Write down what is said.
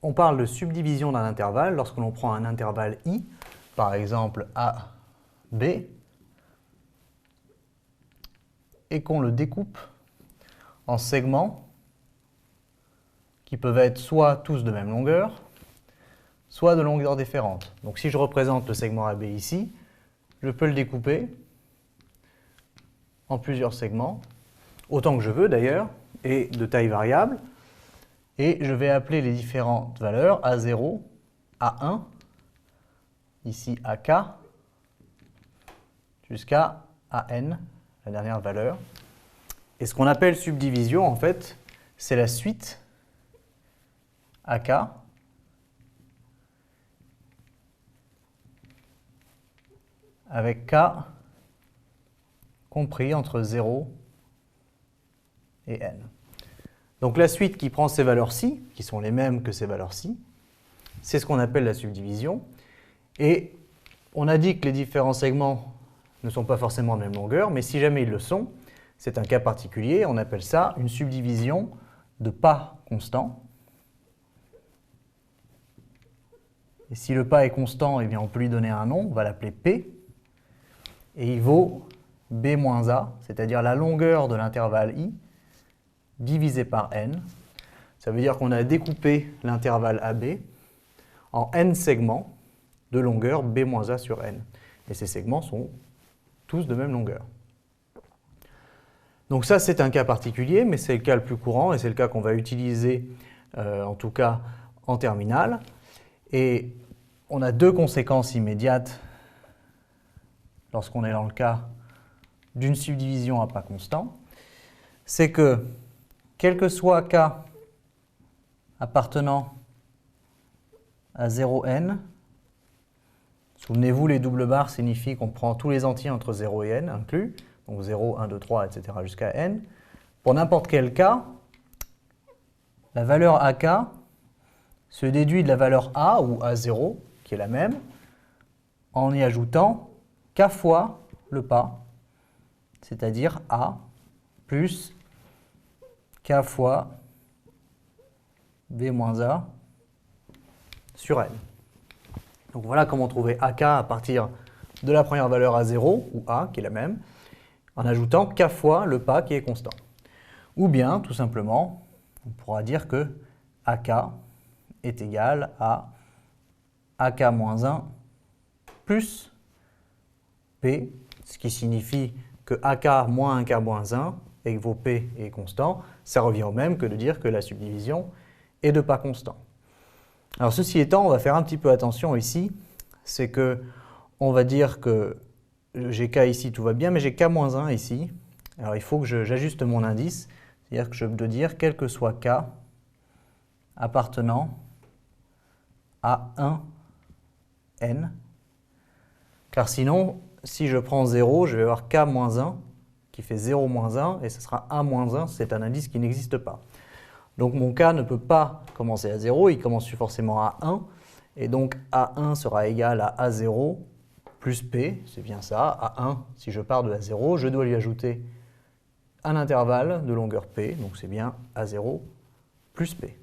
on parle de subdivision d'un intervalle lorsque l'on prend un intervalle i, par exemple a, b, et qu'on le découpe en segments qui peuvent être soit tous de même longueur, soit de longueur différente. Donc si je représente le segment AB ici, je peux le découper en plusieurs segments, autant que je veux d'ailleurs, et de taille variable. Et je vais appeler les différentes valeurs A0, A1, ici AK, jusqu'à AN, la dernière valeur. Et ce qu'on appelle subdivision, en fait, c'est la suite AK avec K compris entre 0 et N. Donc la suite qui prend ces valeurs-ci, qui sont les mêmes que ces valeurs-ci, c'est ce qu'on appelle la subdivision. Et on a dit que les différents segments ne sont pas forcément de même longueur, mais si jamais ils le sont, c'est un cas particulier, on appelle ça une subdivision de pas constant. Et si le pas est constant, eh bien on peut lui donner un nom, on va l'appeler P, et il vaut B moins A, c'est-à-dire la longueur de l'intervalle I, divisé par n. Ça veut dire qu'on a découpé l'intervalle AB en n segments de longueur B moins A sur n. Et ces segments sont tous de même longueur. Donc ça, c'est un cas particulier, mais c'est le cas le plus courant et c'est le cas qu'on va utiliser, en tout cas en terminale. Et on a deux conséquences immédiates lorsqu'on est dans le cas d'une subdivision à pas constant. C'est que, quel que soit k appartenant à 0n, souvenez-vous, les doubles barres signifient qu'on prend tous les entiers entre 0 et n inclus, donc 0, 1, 2, 3, etc. jusqu'à n. Pour n'importe quel cas, la valeur ak se déduit de la valeur a, ou a0, qui est la même, en y ajoutant k fois le pas, c'est-à-dire a plus k fois b moins a sur n. Donc voilà comment trouver ak à partir de la première valeur a0, ou a, qui est la même, en ajoutant k fois le pas qui est constant. Ou bien, tout simplement, on pourra dire que ak est égal à ak moins 1 plus p, ce qui signifie que ak moins 1k moins 1 et que vos p est constant, ça revient au même que de dire que la subdivision est de pas constant. Alors ceci étant, on va faire un petit peu attention ici, c'est que on va dire que j'ai k ici, tout va bien, mais j'ai k moins 1 ici. Alors il faut que j'ajuste mon indice, c'est-à-dire que je dois dire quel que soit k appartenant à 1n, car sinon, si je prends 0, je vais avoir k moins 1, qui fait 0 moins 1, et ce sera 1 moins 1, c'est un indice qui n'existe pas. Donc mon k ne peut pas commencer à 0, il commence forcément à 1, et donc A1 sera égal à A0 plus P, c'est bien ça, A1, si je pars de A0, je dois lui ajouter un intervalle de longueur P, donc c'est bien A0 plus P.